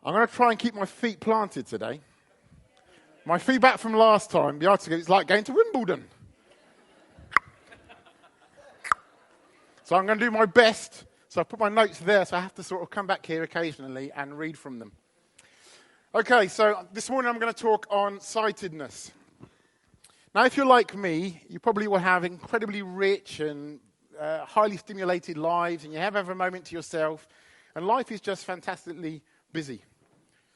I'm going to try and keep my feet planted today. My feedback from last time, the article, it's like going to Wimbledon. So I'm going to do my best. So I put my notes there, so I have to sort of come back here occasionally and read from them. Okay, so this morning I'm going to talk on sightedness. Now, if you're like me, you probably will have incredibly rich and highly stimulated lives, and you have a moment to yourself, and life is just fantastically busy.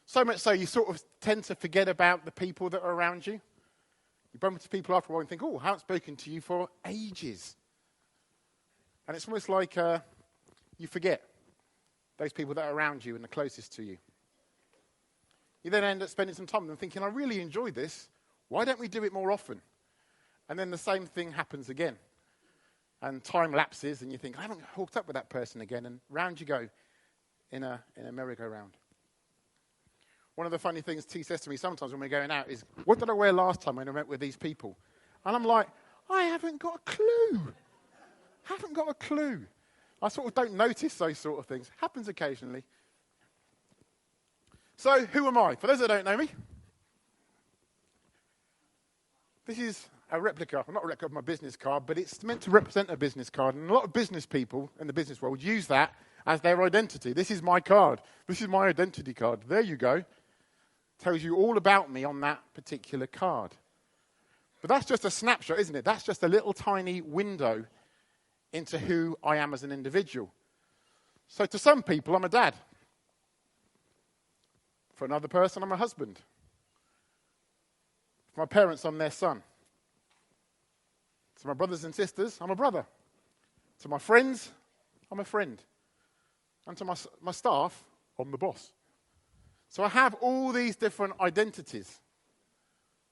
So much so, you sort of tend to forget about the people that are around you. You bump into people after a while and think, oh, I haven't spoken to you for ages. And it's almost like you forget those people that are around you and the closest to you. You then end up spending some time with them thinking, I really enjoyed this. Why don't we do it more often? And then the same thing happens again. And time lapses and you think, I haven't hooked up with that person again. And round you go in a merry-go-round. One of the funny things T says to me sometimes when we're going out is, what did I wear last time when I met with these people? And I'm like, I haven't got a clue. Haven't got a clue. I sort of don't notice those sort of things. Happens occasionally. So, who am I? For those that don't know me, this is a replica, well, not a replica of my business card, but it's meant to represent a business card. And a lot of business people in the business world use that as their identity. This is my card. This is my identity card. There you go. Tells you all about me on that particular card. But that's just a snapshot, isn't it? That's just a little tiny window into who I am as an individual. So to some people, I'm a dad. For another person, I'm a husband. For my parents, I'm their son. To my brothers and sisters, I'm a brother. To my friends, I'm a friend. And to my staff, I'm the boss. So I have all these different identities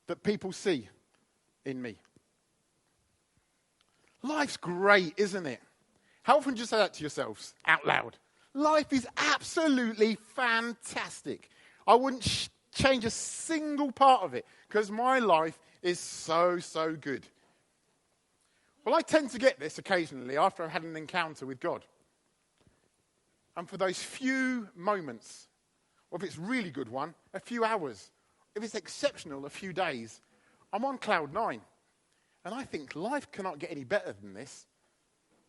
that people see in me. Life's great, isn't it? How often do you say that to yourselves out loud? Life is absolutely fantastic. I wouldn't change a single part of it because my life is so, so good. Well, I tend to get this occasionally after I've had an encounter with God. And for those few moments, or if it's a really good one, a few hours. If it's exceptional, a few days, I'm on cloud 9. And I think life cannot get any better than this.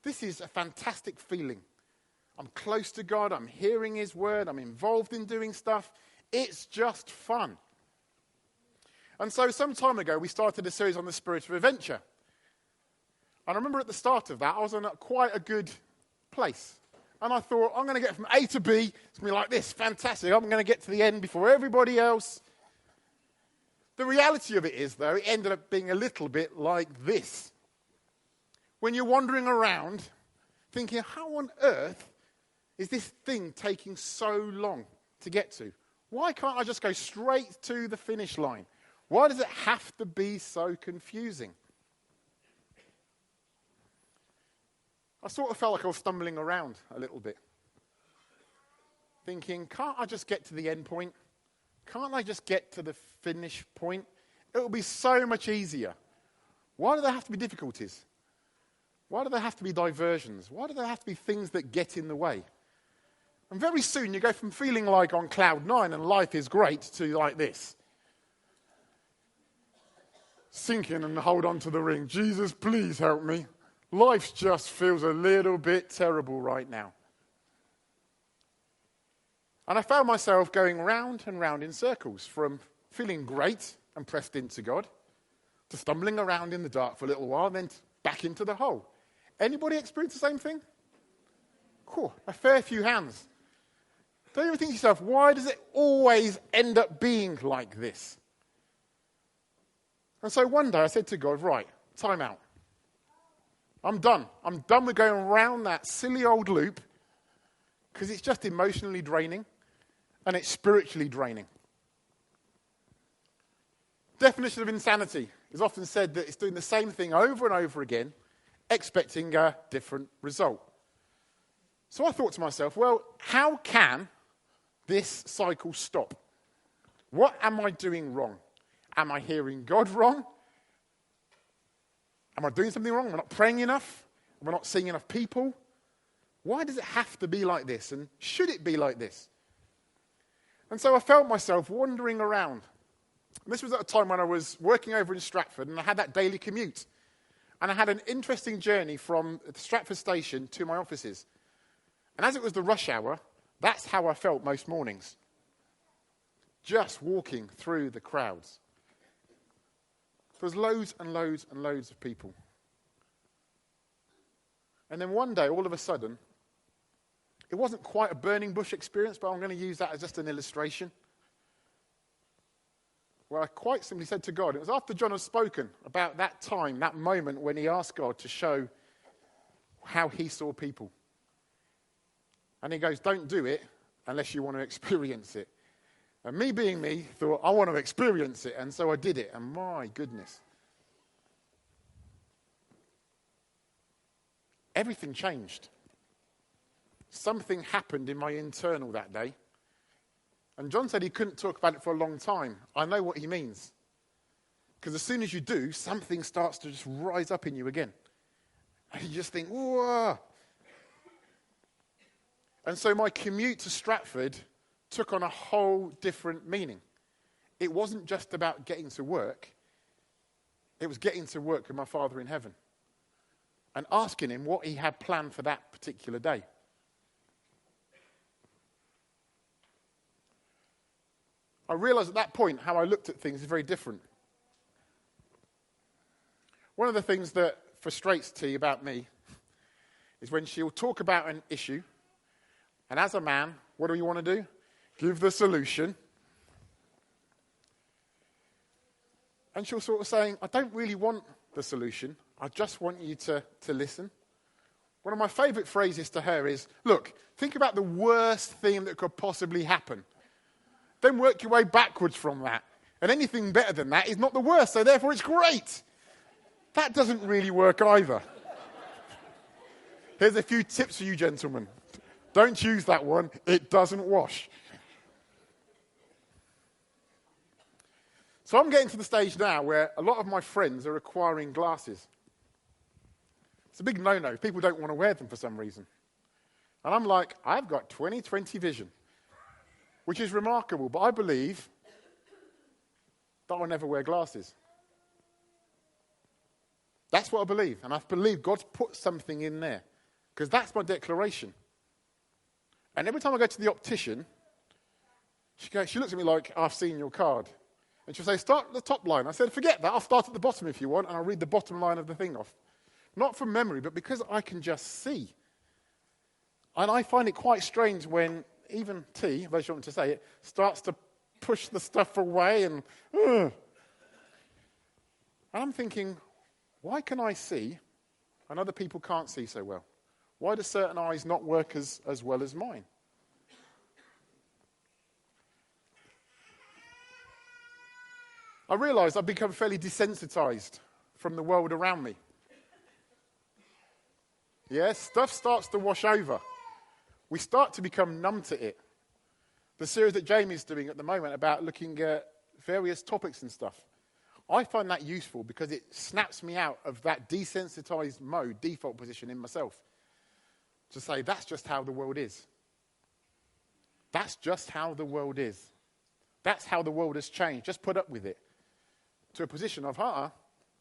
This is a fantastic feeling. I'm close to God, I'm hearing His word, I'm involved in doing stuff. It's just fun. And so some time ago, we started a series on the spirit of adventure. And I remember at the start of that, I was in quite a good place. And I thought, I'm going to get from A to B. It's going to be like this, fantastic. I'm going to get to the end before everybody else. The reality of it is, though, it ended up being a little bit like this. When you're wandering around thinking, how on earth is this thing taking so long to get to? Why can't I just go straight to the finish line? Why does it have to be so confusing? I sort of felt like I was stumbling around a little bit. Thinking, can't I just get to the end point? Can't I just get to the finish point? It will be so much easier. Why do there have to be difficulties? Why do there have to be diversions? Why do there have to be things that get in the way? And very soon you go from feeling like on cloud 9 and life is great to like this. Sink in and hold on to the ring. Jesus, please help me. Life just feels a little bit terrible right now. And I found myself going round and round in circles, from feeling great and pressed into God, to stumbling around in the dark for a little while, and then back into the hole. Anybody experience the same thing? Cool, a fair few hands. Don't you ever think to yourself, why does it always end up being like this? And so one day I said to God, right, time out. I'm done. I'm done with going around that silly old loop because it's just emotionally draining and it's spiritually draining. Definition of insanity is often said that it's doing the same thing over and over again, expecting a different result. So I thought to myself, well, how can this cycle stop? What am I doing wrong? Am I hearing God wrong? Am I doing something wrong? Am I not praying enough? Am I not seeing enough people? Why does it have to be like this? And should it be like this? And so I felt myself wandering around. And this was at a time when I was working over in Stratford, and I had that daily commute. And I had an interesting journey from the Stratford station to my offices. And as it was the rush hour, that's how I felt most mornings. Just walking through the crowds. There was loads and loads and loads of people. And then one day, all of a sudden, it wasn't quite a burning bush experience, but I'm going to use that as just an illustration. Where I quite simply said to God, it was after John had spoken about that time, that moment when he asked God to show how he saw people. And he goes, don't do it unless you want to experience it. And me being me, thought, I want to experience it. And so I did it. And my goodness. Everything changed. Something happened in my internal that day. And John said he couldn't talk about it for a long time. I know what he means. Because as soon as you do, something starts to just rise up in you again. And you just think, whoa. And so my commute to Stratford took on a whole different meaning. It wasn't just about getting to work. It was getting to work with my Father in heaven. And asking him what he had planned for that particular day. I realized at that point how I looked at things is very different. One of the things that frustrates T about me is when she'll talk about an issue, and as a man, what do you want to do? Give the solution. And she'll sort of saying, I don't really want the solution. I just want you to listen. One of my favourite phrases to her is, look, think about the worst thing that could possibly happen. Then work your way backwards from that. And anything better than that is not the worst, so therefore it's great. That doesn't really work either. Here's a few tips for you gentlemen. Don't use that one. It doesn't wash. So I'm getting to the stage now where a lot of my friends are acquiring glasses. It's a big no-no. People don't want to wear them for some reason. And I'm like, I've got 20/20 vision. Which is remarkable, but I believe that I'll never wear glasses. That's what I believe. And I believe God's put something in there. Because that's my declaration. And every time I go to the optician, she looks at me like, I've seen your card. And she'll say, start at the top line. I said, forget that. I'll start at the bottom if you want, and I'll read the bottom line of the thing off. Not from memory, but because I can just see. And I find it quite strange when even T, if I want to say it, starts to push the stuff away and I'm thinking, why can I see and other people can't see so well? Why do certain eyes not work as well as mine? I realised I've become fairly desensitized from the world around me. Yeah, stuff starts to wash over. We start to become numb to it. The series that Jamie's doing at the moment about looking at various topics and stuff, I find that useful because it snaps me out of that desensitized mode, default position in myself, to say that's just how the world is. That's just how the world is. That's how the world has changed. Just put up with it. To a position of,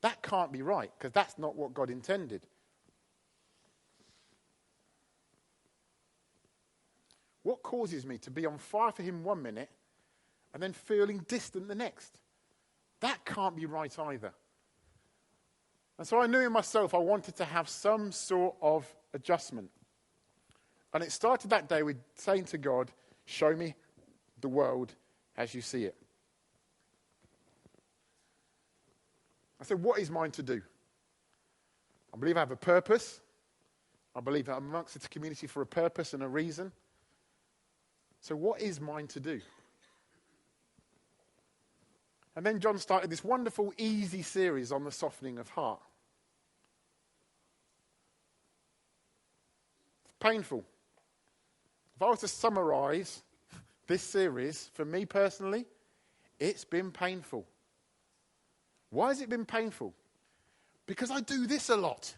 that can't be right because that's not what God intended. What causes me to be on fire for him 1 minute and then feeling distant the next? That can't be right either. And so I knew in myself I wanted to have some sort of adjustment. And it started that day with saying to God, show me the world as you see it. I said, what is mine to do? I believe I have a purpose. I believe that I'm amongst this community for a purpose and a reason. So what is mine to do? And then John started this wonderful, easy series on the softening of heart. It's painful. If I was to summarize this series, for me personally, it's been painful. Why has it been painful? Because I do this a lot.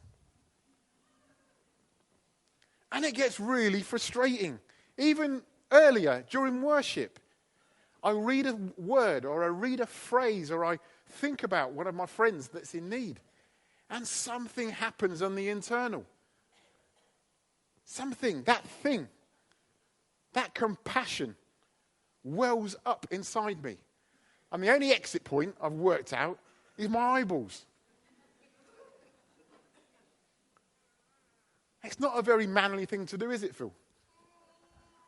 And it gets really frustrating. Even earlier, during worship, I read a word or I read a phrase or I think about one of my friends that's in need. And something happens on the internal. Something, that thing, that compassion wells up inside me. And the only exit point I've worked out is my eyeballs. It's not a very manly thing to do, is it, Phil?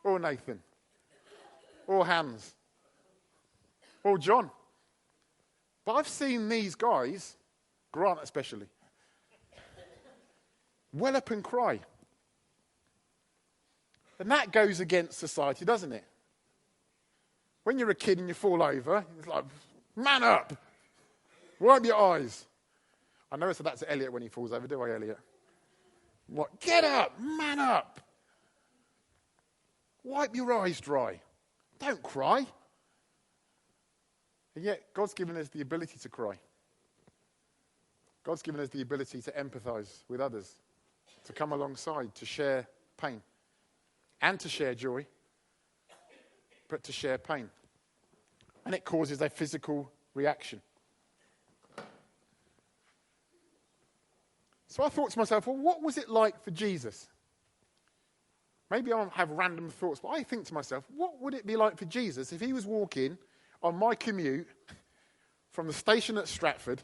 Or Nathan? Or Hans? Or John? But I've seen these guys, Grant especially, well up and cry. And that goes against society, doesn't it? When you're a kid and you fall over, it's like, man up! Wipe your eyes. I never said that to Elliot when he falls over, do I, Elliot? What? Get up! Man up! Wipe your eyes dry. Don't cry. And yet, God's given us the ability to cry. God's given us the ability to empathize with others, to come alongside, to share pain, and to share joy, but to share pain. And it causes a physical reaction. So I thought to myself, well, what was it like for Jesus? Maybe I'll have random thoughts, but I think to myself, what would it be like for Jesus if he was walking on my commute from the station at Stratford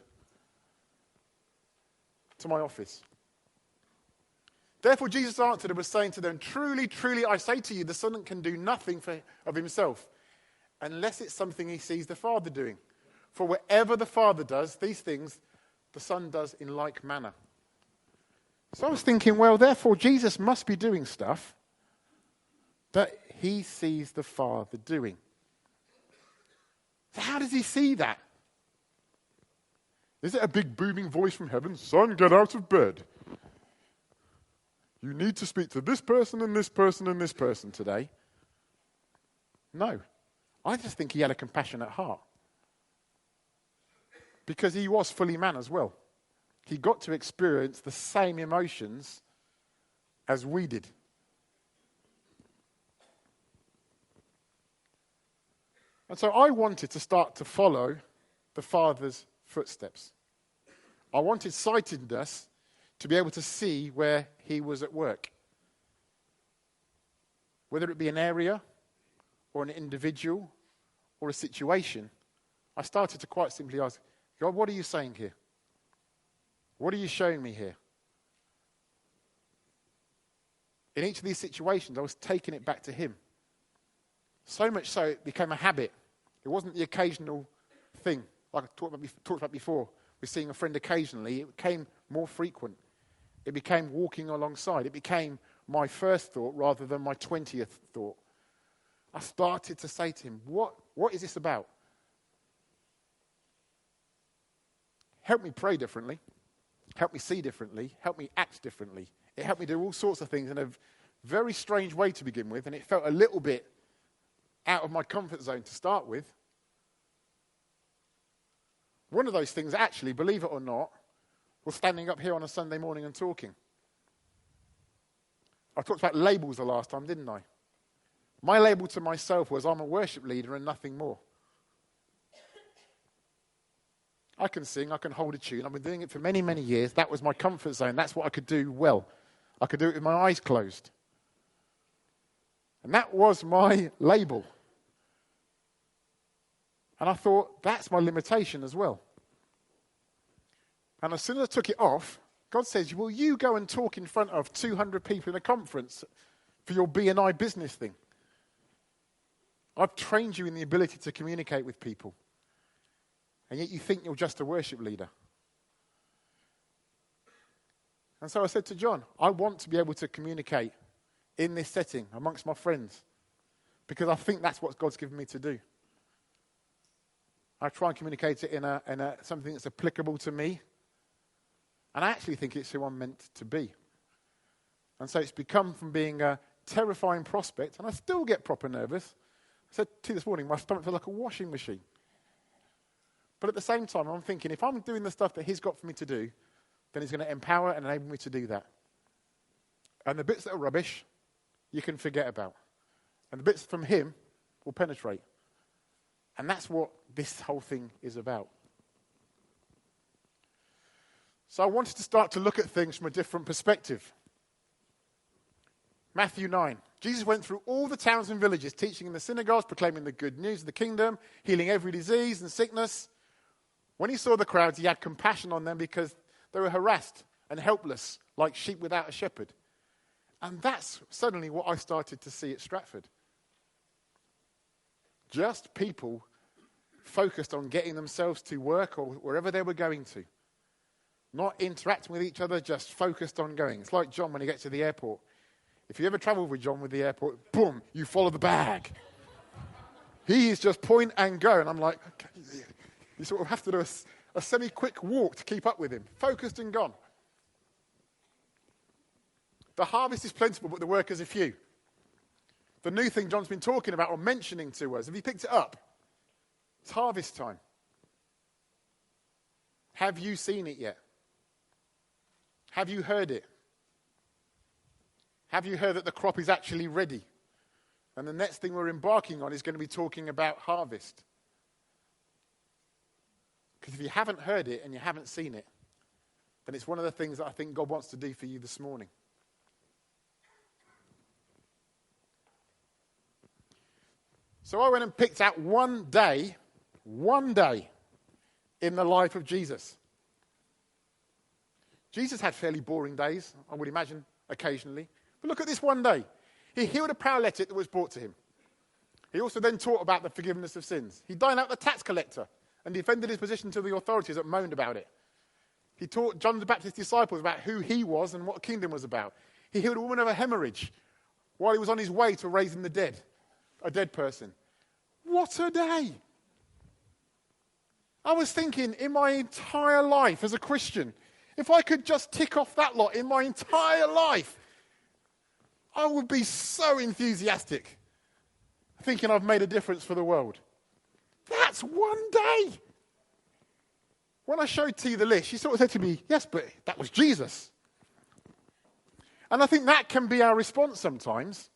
to my office? Therefore, Jesus answered and was saying to them, truly, truly, I say to you, the Son can do nothing of himself unless it's something he sees the Father doing. For whatever the Father does, these things the Son does in like manner. So I was thinking, well, therefore, Jesus must be doing stuff that he sees the Father doing. So how does he see that? Is it a big booming voice from heaven? Son, get out of bed. You need to speak to this person and this person and this person today. No. I just think he had a compassionate heart. Because he was fully man as well. He got to experience the same emotions as we did. And so I wanted to start to follow the Father's footsteps. I wanted Sightedness to be able to see where he was at work. Whether it be an area or an individual or a situation, I started to quite simply ask, God, what are you saying here? What are you showing me here? In each of these situations, I was taking it back to him. So much so, it became a habit. It wasn't the occasional thing, like I talked about before, with seeing a friend occasionally. It became more frequent. It became walking alongside. It became my first thought rather than my 20th thought. I started to say to him, what is this about? Help me pray differently. Help me see differently. Help me act differently. It helped me do all sorts of things in a very strange way to begin with, and it felt a little bit out of my comfort zone to start with. One of those things, actually, believe it or not, was standing up here on a Sunday morning and talking. I talked about labels the last time, didn't I? My label to myself was I'm a worship leader and nothing more. I can sing, I can hold a tune. I've been doing it for many, many years. That was my comfort zone. That's what I could do well. I could do it with my eyes closed. And that was my label. And I thought, that's my limitation as well. And as soon as I took it off, God says, will you go and talk in front of 200 people in a conference for your B&I business thing? I've trained you in the ability to communicate with people. And yet you think you're just a worship leader. And so I said to John, I want to be able to communicate in this setting amongst my friends. Because I think that's what God's given me to do. I try and communicate it in something that's applicable to me. And I actually think it's who I'm meant to be. And so it's become from being a terrifying prospect, and I still get proper nervous. I said to you this morning, my stomach feels like a washing machine. But at the same time, I'm thinking, if I'm doing the stuff that he's got for me to do, then he's going to empower and enable me to do that. And the bits that are rubbish, you can forget about. And the bits from him will penetrate. And that's what this whole thing is about. So I wanted to start to look at things from a different perspective. Matthew 9. Jesus went through all the towns and villages, teaching in the synagogues, proclaiming the good news of the kingdom, healing every disease and sickness. When he saw the crowds, he had compassion on them because they were harassed and helpless, like sheep without a shepherd. And that's suddenly what I started to see at Stratford. Just people focused on getting themselves to work or wherever they were going to. Not interacting with each other, just focused on going. It's like John when he gets to the airport. If you ever travel with John with the airport, boom, you follow the bag. He is just point and go. And I'm like, okay, you sort of have to do a semi-quick walk to keep up with him. Focused and gone. The harvest is plentiful, but the workers are few. The new thing John's been talking about or mentioning to us, have you picked it up? It's harvest time. Have you seen it yet? Have you heard it? Have you heard that the crop is actually ready? And the next thing we're embarking on is going to be talking about harvest. Because if you haven't heard it and you haven't seen it, then it's one of the things that I think God wants to do for you this morning. So I went and picked out one day in the life of Jesus. Jesus had fairly boring days, I would imagine, occasionally. But look at this one day. He healed a paralytic that was brought to him. He also then taught about the forgiveness of sins. He dined out the tax collector and defended his position to the authorities that moaned about it. He taught John the Baptist's disciples about who he was and what the kingdom was about. He healed a woman of a hemorrhage while he was on his way to raising the dead, a dead person. What a day! I was thinking in my entire life as a Christian, if I could just tick off that lot in my entire life, I would be so enthusiastic, thinking I've made a difference for the world. That's one day. When I showed T the list, she sort of said to me, yes, but that was Jesus. And I think that can be our response sometimes.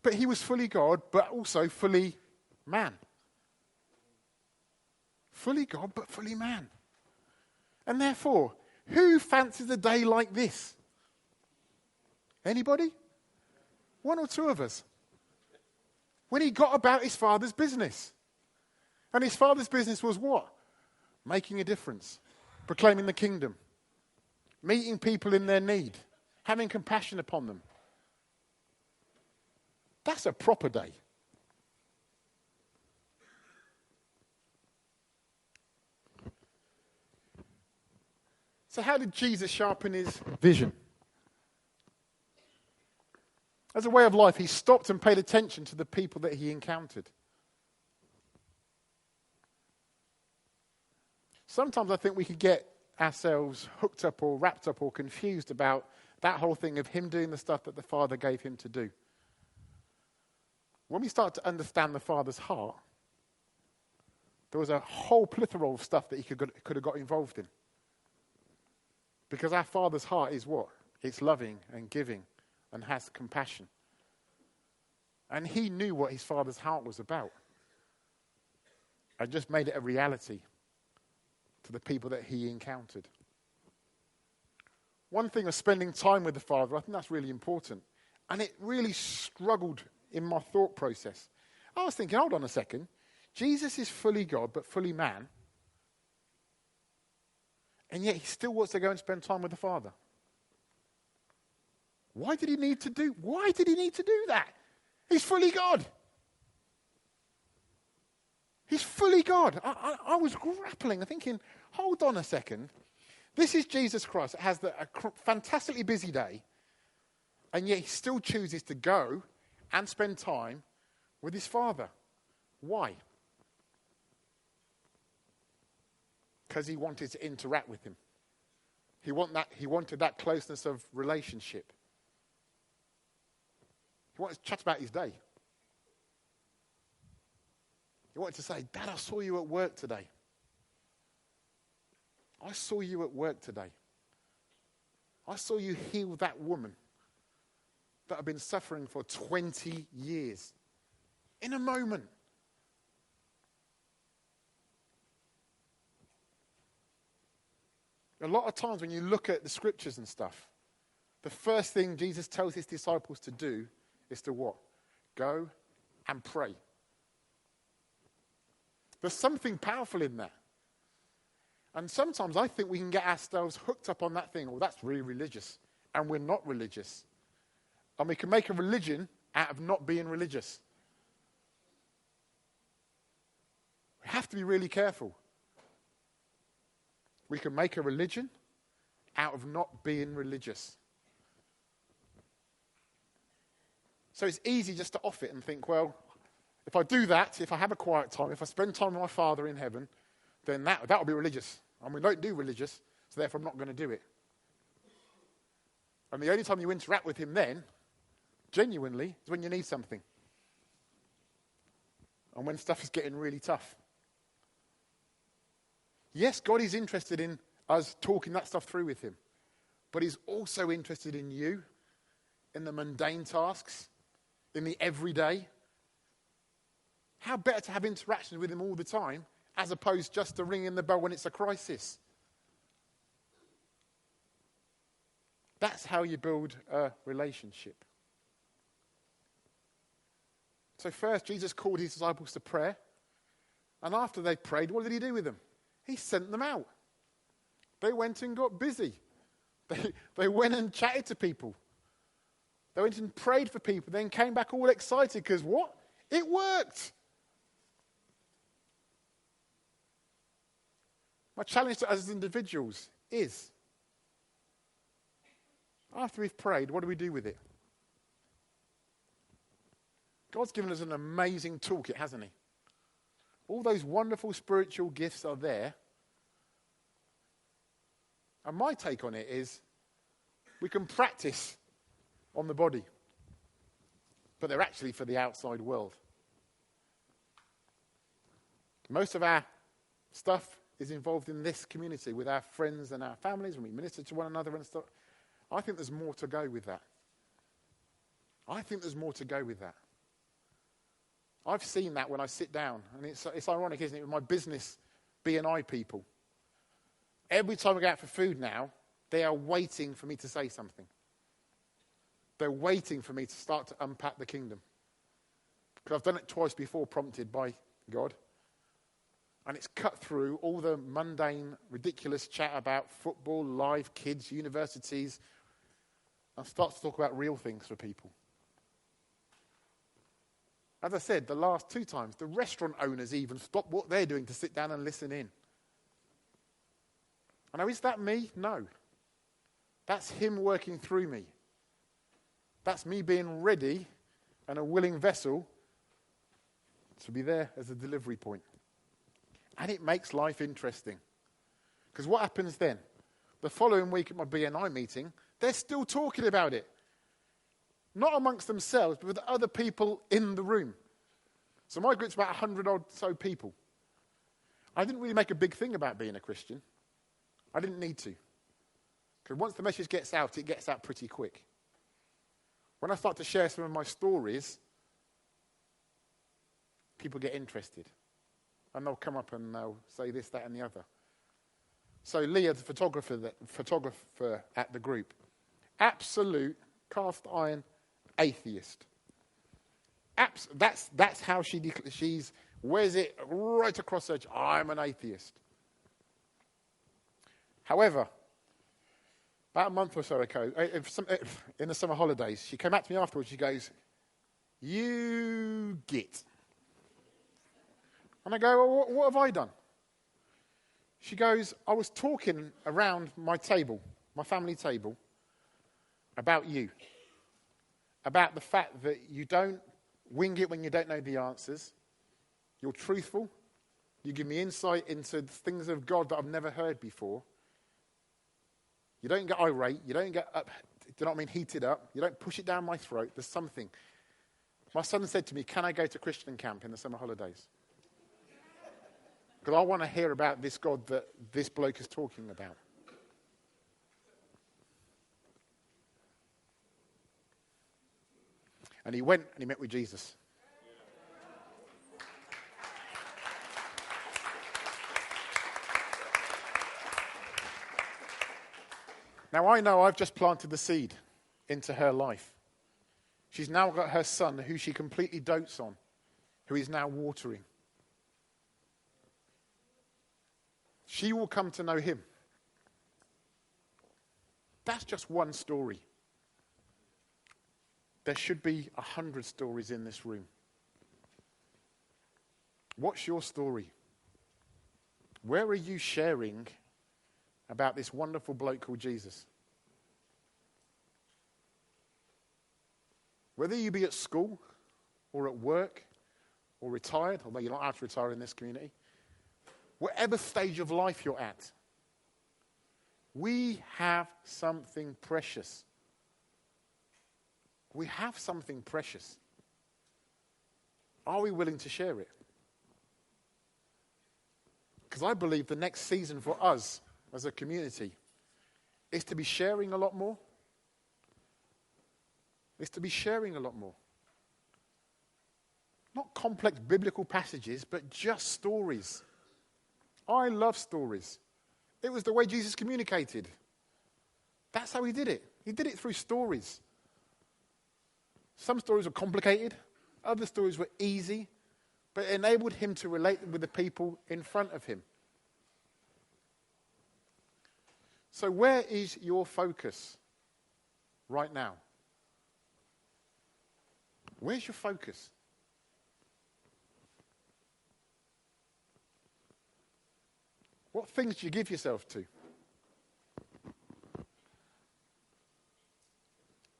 But he was fully God, but also fully man. Fully God, but fully man. And therefore, who fancies a day like this? Anybody? One or two of us. When he got about his father's business. And his father's business was what? Making a difference. Proclaiming the kingdom. Meeting people in their need. Having compassion upon them. That's a proper day. So how did Jesus sharpen his vision? As a way of life, he stopped and paid attention to the people that he encountered. Sometimes I think we could get ourselves hooked up or wrapped up or confused about that whole thing of him doing the stuff that the Father gave him to do. When we start to understand the Father's heart, there was a whole plethora of stuff that he could have got involved in. Because our Father's heart is what? It's loving and giving and has compassion. And he knew what his Father's heart was about. And just made it a reality to the people that he encountered. One thing of spending time with the Father, I think that's really important. And it really struggled in my thought process. I was thinking, hold on a second. Jesus is fully God, but fully man. And yet he still wants to go and spend time with the Father. Why did he need to do that? He's fully God. He's fully God. I was grappling, thinking, hold on a second. This is Jesus Christ. It has a fantastically busy day, and yet he still chooses to go and spend time with his Father. Why? Because he wanted to interact with him. He wanted that closeness of relationship. He wanted to chat about his day. He wanted to say, Dad, I saw you at work today. I saw you at work today. I saw you heal that woman that had been suffering for 20 years. In a moment. A lot of times when you look at the scriptures and stuff, the first thing Jesus tells his disciples to do is to what? Go and pray. There's something powerful in that. And sometimes I think we can get ourselves hooked up on that thing. Oh, that's really religious. And we're not religious. And we can make a religion out of not being religious. We have to be really careful. We can make a religion out of not being religious. So it's easy just to off it and think, well, if I do that, if I have a quiet time, if I spend time with my Father in heaven, then that will be religious. And we don't do religious, so therefore I'm not going to do it. And the only time you interact with him then, genuinely, is when you need something. And when stuff is getting really tough. Yes, God is interested in us talking that stuff through with him. But he's also interested in you, in the mundane tasks, in the everyday. How better to have interactions with him all the time, as opposed just to ringing the bell when it's a crisis. That's how you build a relationship. So first, Jesus called his disciples to prayer. And after they prayed, what did he do with them? He sent them out. They went and got busy. They went and chatted to people. They went and prayed for people, then came back all excited because what? It worked. My challenge to us as individuals is, after we've prayed, what do we do with it? God's given us an amazing toolkit, hasn't he? All those wonderful spiritual gifts are there. And my take on it is, we can practice on the body, but they're actually for the outside world. Most of our stuff is involved in this community with our friends and our families, when we minister to one another and stuff. I think there's more to go with that. I've seen that when I sit down, and it's ironic, isn't it, with my business B&I people. Every time I go out for food now, they are waiting for me to say something. They're waiting for me to start to unpack the kingdom. Because I've done it twice before, prompted by God. And it's cut through all the mundane, ridiculous chat about football, life, kids, universities, and starts to talk about real things for people. As I said, the last 2 times, the restaurant owners even stop what they're doing to sit down and listen in. And now, is that me? No. That's him working through me. That's me being ready and a willing vessel to be there as a delivery point. And it makes life interesting. Because what happens then? The following week at my BNI meeting, they're still talking about it. Not amongst themselves, but with other people in the room. So my group's about 100 odd so people. I didn't really make a big thing about being a Christian. I didn't need to. Because once the message gets out, it gets out pretty quick. When I start to share some of my stories, people get interested. And they'll come up and they'll say this, that, and the other. So Leah, the photographer at the group, absolute cast iron atheist. That's how she's wears it right across her. I'm an atheist. However, about a month or so ago, in the summer holidays, she came up to me afterwards. She goes, "You git." And I go, "Well, what have I done?" She goes, "I was talking around my table, my family table, about you. About the fact that you don't wing it when you don't know the answers. You're truthful. You give me insight into the things of God that I've never heard before. You don't get irate. You don't get up, do you know what I mean, heated up. You don't push it down my throat. There's something." My son said to me, "Can I go to Christian camp in the summer holidays? Because I want to hear about this God that this bloke is talking about." And he went and he met with Jesus. Now, I know I've just planted the seed into her life. She's now got her son, who she completely dotes on, who is now watering. She will come to know him. That's just one story. There should be 100 stories in this room. What's your story? Where are you sharing about this wonderful bloke called Jesus? Whether you be at school or at work or retired, although you're not allowed to retire in this community, whatever stage of life you're at, we have something precious. We have something precious. Are we willing to share it? Because I believe the next season for us as a community is to be sharing a lot more. Is to be sharing a lot more. Not complex biblical passages, but just stories. I love stories. It was the way Jesus communicated. That's how he did it. He did it through stories. Some stories were complicated. Other stories were easy. But it enabled him to relate with the people in front of him. So where is your focus right now? Where's your focus? What things do you give yourself to?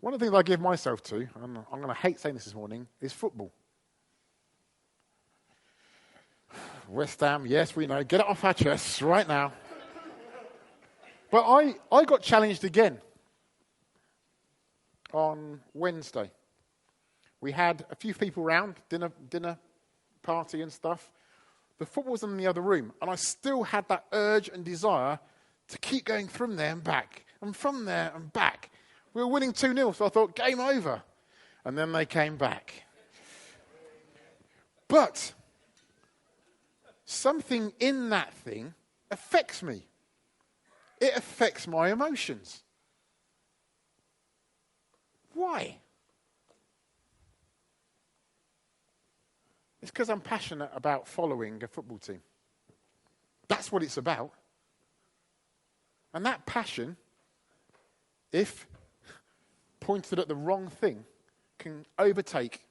One of the things I give myself to, and I'm going to hate saying this morning, is football. West Ham, yes, we know. Get it off our chests right now. But I got challenged again on Wednesday. We had a few people round, dinner party and stuff. The football was in the other room, and I still had that urge and desire to keep going from there and back, and from there and back. We were winning 2-0, so I thought, game over. And then they came back. But something in that thing affects me. It affects my emotions. Why? It's because I'm passionate about following a football team. That's what it's about. And that passion, if pointed at the wrong thing, can overtake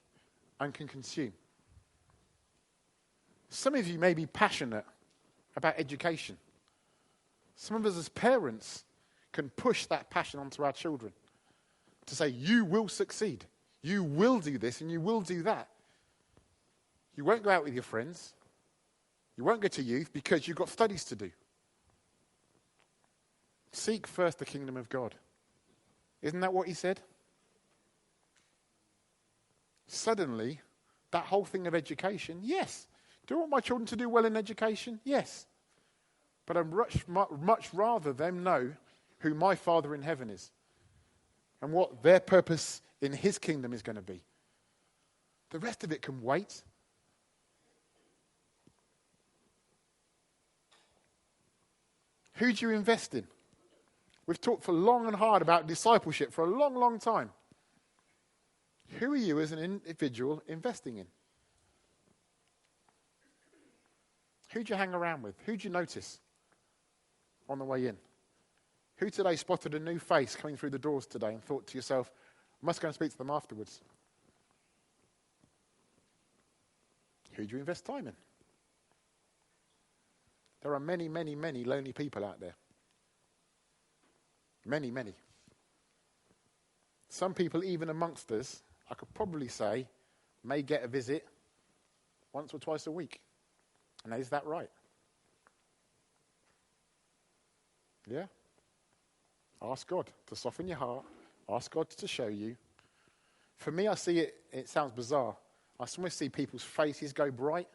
and can consume. Some of you may be passionate about education. Some of us as parents can push that passion onto our children to say, you will succeed. You will do this and you will do that. You won't go out with your friends. You won't go to youth because you've got studies to do. Seek first the kingdom of God. Isn't that what he said? Suddenly, that whole thing of education, yes. Do I want my children to do well in education? Yes. But I'd much rather them know who my Father in heaven is and what their purpose in his kingdom is going to be. The rest of it can wait. Who do you invest in? We've talked for long and hard about discipleship for a long, long time. Who are you as an individual investing in? Who do you hang around with? Who do you notice on the way in? Who today spotted a new face coming through the doors today and thought to yourself, I must go and speak to them afterwards? Who do you invest time in? There are many, many, many lonely people out there. Many, many. Some people, even amongst us, I could probably say, may get a visit once or twice a week. And is that right? Yeah? Ask God to soften your heart. Ask God to show you. For me, I see it sounds bizarre. I sometimes see people's faces go bright.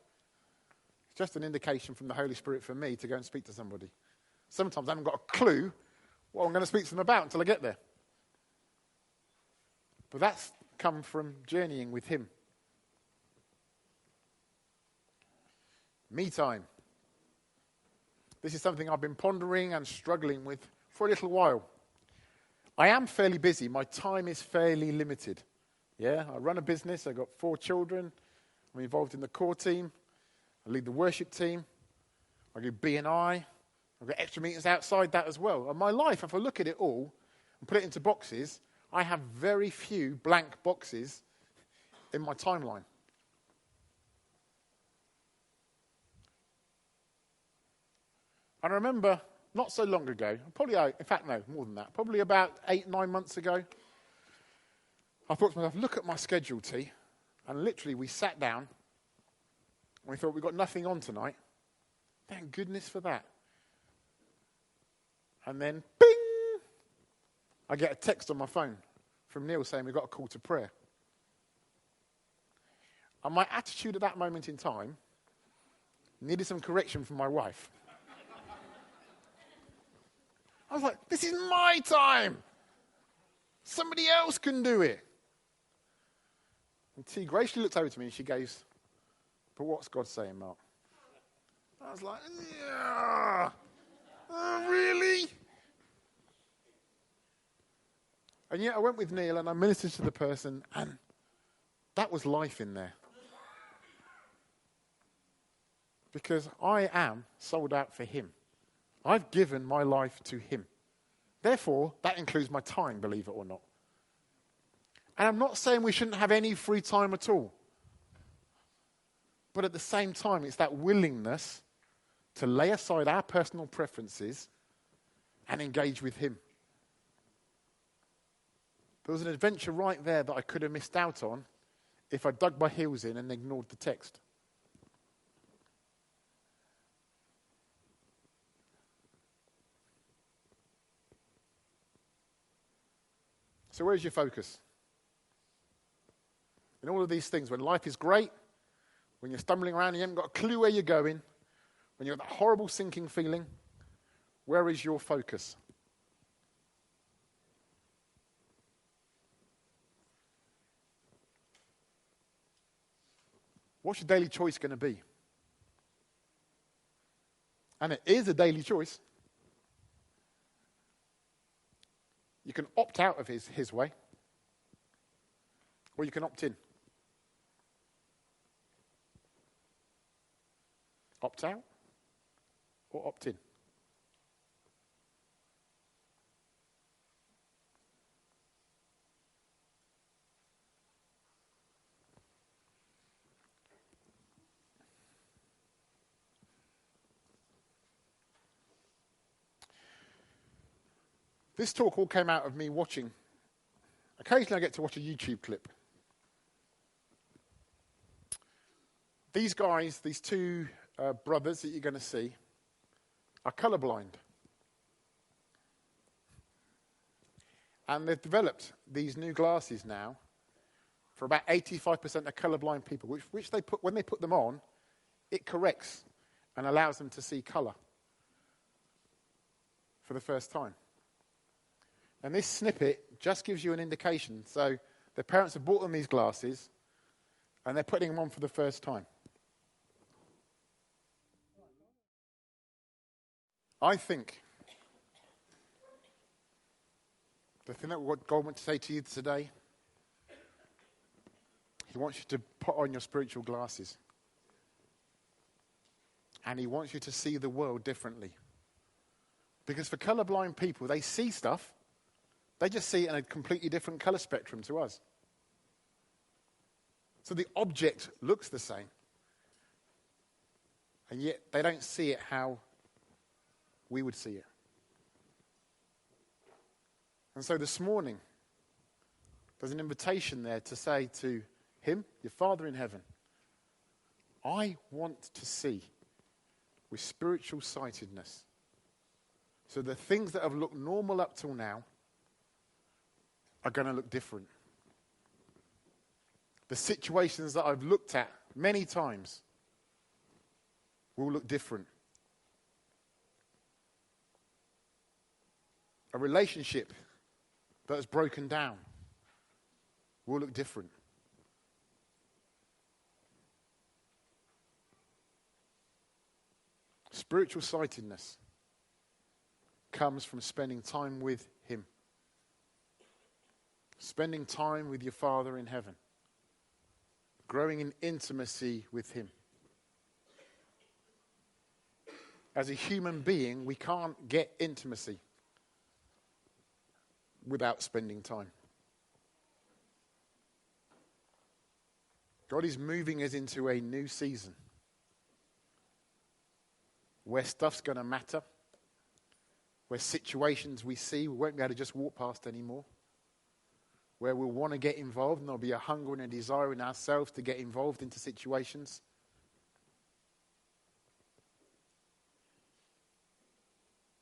It's just an indication from the Holy Spirit for me to go and speak to somebody. Sometimes I haven't got a clue what I'm going to speak to them about until I get there. But that's come from journeying with him. Me time. This is something I've been pondering and struggling with for a little while. I am fairly busy. My time is fairly limited. Yeah, I run a business. I've got 4 children. I'm involved in the core team. I lead the worship team. I do B&I. I've got extra meetings outside that as well. And my life, if I look at it all and put it into boxes, I have very few blank boxes in my timeline. And I remember not so long ago, probably, in fact, no, more than that, probably about 8, 9 months ago, I thought to myself, look at my schedule, T. And literally we sat down and we thought, we've got nothing on tonight. Thank goodness for that. And then, bing! I get a text on my phone from Neil saying we've got a call to prayer. And my attitude at that moment in time needed some correction from my wife. I was like, this is my time. Somebody else can do it. And T graciously looked over to me and she goes, but what's God saying, Mark? I was like, yeah. Really? And yet I went with Neil and I ministered to the person, and that was life in there. Because I am sold out for him. I've given my life to him. Therefore, that includes my time, believe it or not. And I'm not saying we shouldn't have any free time at all. But at the same time, it's that willingness to lay aside our personal preferences and engage with him. There was an adventure right there that I could have missed out on if I dug my heels in and ignored the text. So where's your focus? In all of these things, when life is great, when you're stumbling around and you haven't got a clue where you're going, when you've got that horrible sinking feeling, where is your focus? What's your daily choice going to be? And it is a daily choice. You can opt out of his way, or you can opt in. Opt out or opt in. This talk all came out of me watching. Occasionally I get to watch a YouTube clip. These guys, these 2 brothers that you're going to see, are colorblind. And they've developed these new glasses now for about 85% of colorblind people, which they put, when they put them on, it corrects and allows them to see color for the first time. And this snippet just gives you an indication. So their parents have bought them these glasses, and they're putting them on for the first time. I think the thing that what God wants to say to you today, he wants you to put on your spiritual glasses. And he wants you to see the world differently. Because for colorblind people, they see stuff, they just see it in a completely different color spectrum to us. So the object looks the same. And yet they don't see it how we would see it. And so this morning, there's an invitation there to say to him, your Father in heaven, I want to see with spiritual sightedness. So the things that have looked normal up till now are going to look different. The situations that I've looked at many times will look different. A relationship that has broken down will look different. Spiritual sightedness comes from spending time with him. Spending time with your Father in heaven. Growing in intimacy with him. As a human being, we can't get intimacy without spending time. God is moving us into a new season where stuff's going to matter, where situations we see we won't be able to just walk past anymore, where we'll want to get involved and there'll be a hunger and a desire in ourselves to get involved into situations.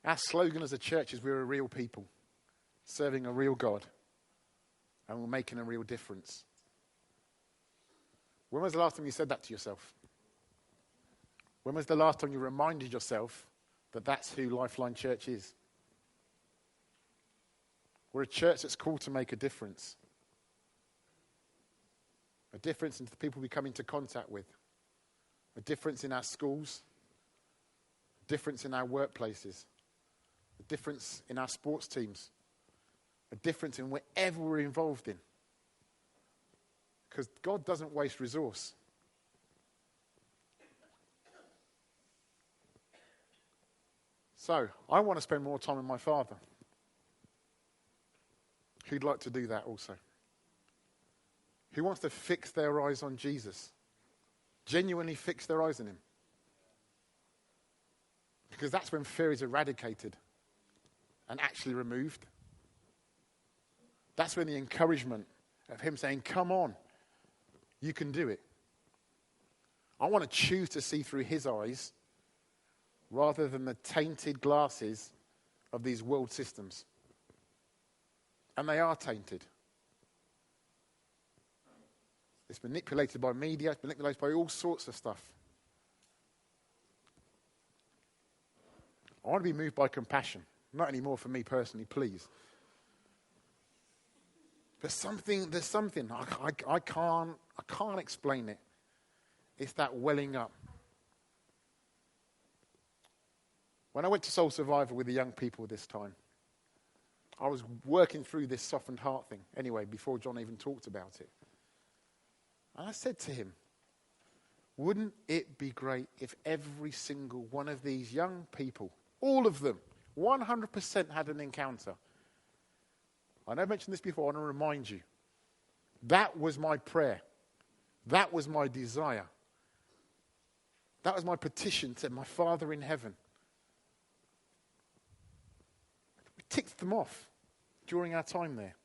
Our slogan as a church is we're a real people, serving a real God, and we're making a real difference. When was the last time you said that to yourself? When was the last time you reminded yourself that that's who Lifeline Church is? We're a church that's called to make a difference. A difference in the people we come into contact with. A difference in our schools. A difference in our workplaces. A difference in our sports teams. A difference in whatever we're involved in. Because God doesn't waste resource. So, I want to spend more time with my Father. Who'd like to do that also? Who wants to fix their eyes on Jesus? Genuinely fix their eyes on him. Because that's when fear is eradicated and actually removed. That's when the encouragement of him saying, come on, you can do it. I want to choose to see through his eyes rather than the tainted glasses of these world systems. And they are tainted. It's manipulated by media, it's manipulated by all sorts of stuff. I want to be moved by compassion. Not anymore for me personally, please. There's something, I can't explain it. It's that welling up. When I went to Soul Survivor with the young people this time, I was working through this softened heart thing anyway, before John even talked about it. And I said to him, wouldn't it be great if every single one of these young people, all of them, 100% had an encounter? I know I mentioned this before, I want to remind you. That was my prayer. That was my desire. That was my petition to my Father in heaven. We ticked them off during our time there.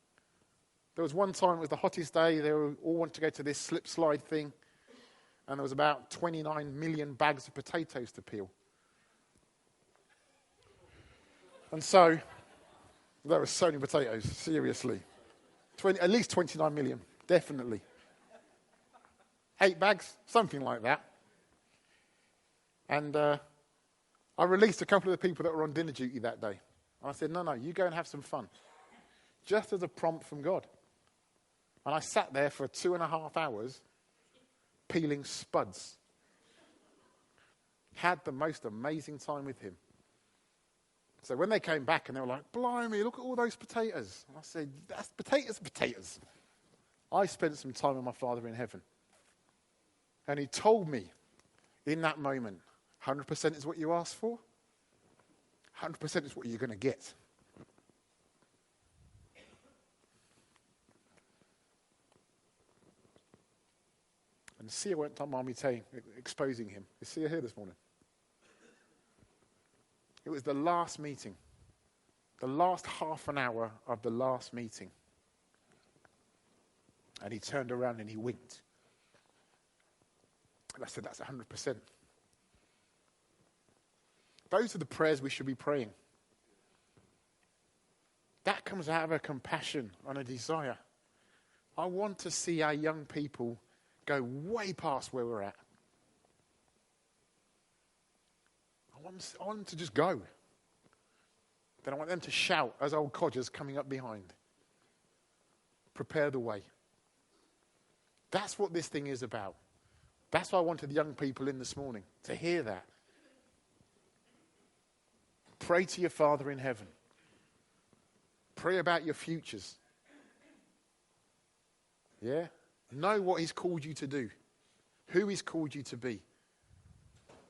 There was one time, it was the hottest day, they all wanted to go to this slip slide thing, and there was about 29 million bags of potatoes to peel. And so, there were so many potatoes, seriously. At least 29 million, definitely. 8 bags, something like that. And I released a couple of the people that were on dinner duty that day. And I said, no, you go and have some fun. Just as a prompt from God. And I sat there for 2.5 hours peeling spuds. Had the most amazing time with him. So when they came back and they were like, blimey, look at all those potatoes. And I said, that's potatoes. I spent some time with my Father in heaven. And he told me in that moment, 100% is what you asked for. 100% is what you're going to get. And Sia went on Army Tay exposing him. Is Sia here this morning? It was the last meeting. The last half an hour of the last meeting. And he turned around and he winked. And I said, that's 100%. Those are the prayers we should be praying. That comes out of a compassion and a desire. I want to see our young people go way past where we're at. I want them to just go. Then I want them to shout as old codgers coming up behind. Prepare the way. That's what this thing is about. That's why I wanted the young people in this morning, to hear that. Pray to your Father in heaven. Pray about your futures. Yeah? Know what he's called you to do. Who he's called you to be.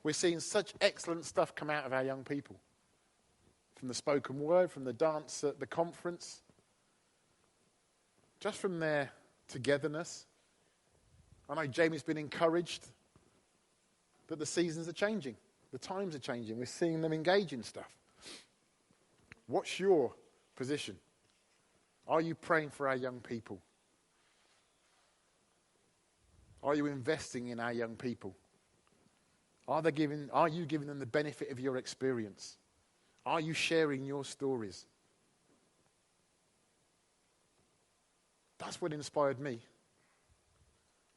We're seeing such excellent stuff come out of our young people. From the spoken word, from the dance at the conference. Just from their togetherness. I know Jamie's been encouraged that the seasons are changing. The times are changing. We're seeing them engage in stuff. What's your position? Are you praying for our young people? Are you investing in our young people? Are you giving them the benefit of your experience? Are you sharing your stories? That's what inspired me.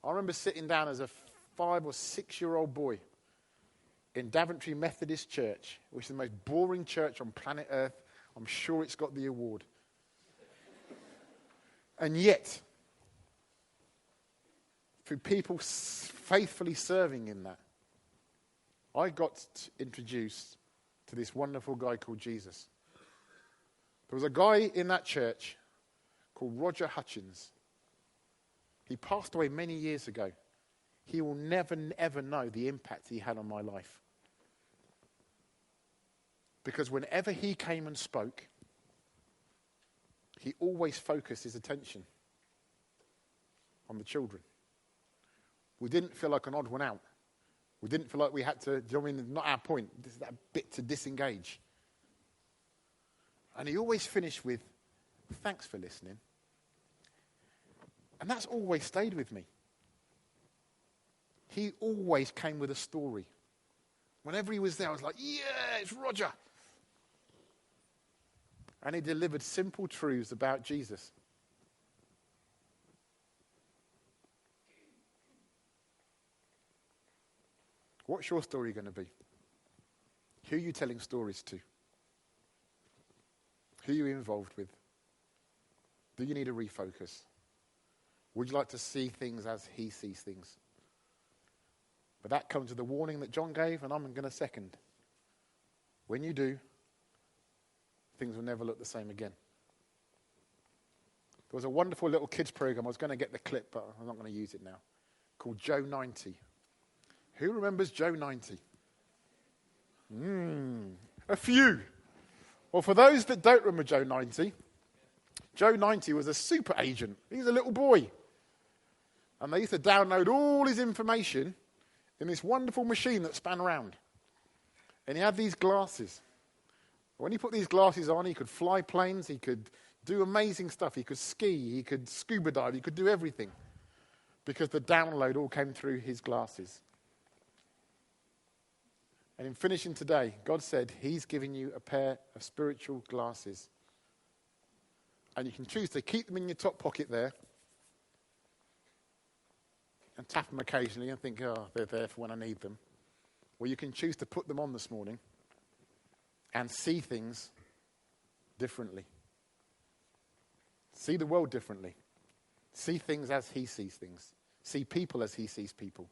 I remember sitting down as a 5 or 6 year old boy in Daventry Methodist Church, which is the most boring church on planet Earth. I'm sure it's got the award. And yet, through people faithfully serving in that, I got introduced to this wonderful guy called Jesus. There was a guy in that church called Roger Hutchins. He passed away many years ago. He will never, ever know the impact he had on my life. Because whenever he came and spoke, he always focused his attention on the children. We didn't feel like an odd one out. We didn't feel like we had to, do you know what I mean? Not our point. This is that bit to disengage. And he always finished with, thanks for listening. And that's always stayed with me. He always came with a story. Whenever he was there, I was like, yeah, it's Roger. And he delivered simple truths about Jesus. What's your story going to be? Who are you telling stories to? Who are you involved with? Do you need a refocus? Would you like to see things as he sees things? But that comes with the warning that John gave, and I'm going to second. When you do, things will never look the same again. There was a wonderful little kids program. I was going to get the clip, but I'm not going to use it now. Called Joe 90. Who remembers Joe 90? A few. Well, for those that don't remember Joe 90, Joe 90 was a super agent. He was a little boy. And they used to download all his information in this wonderful machine that span around. And he had these glasses. When he put these glasses on, he could fly planes, he could do amazing stuff, he could ski, he could scuba dive, he could do everything. Because the download all came through his glasses. And in finishing today, God said he's giving you a pair of spiritual glasses. And you can choose to keep them in your top pocket there and tap them occasionally and think, oh, they're there for when I need them. Or you can choose to put them on this morning and see things differently. See the world differently. See things as he sees things. See people as he sees people.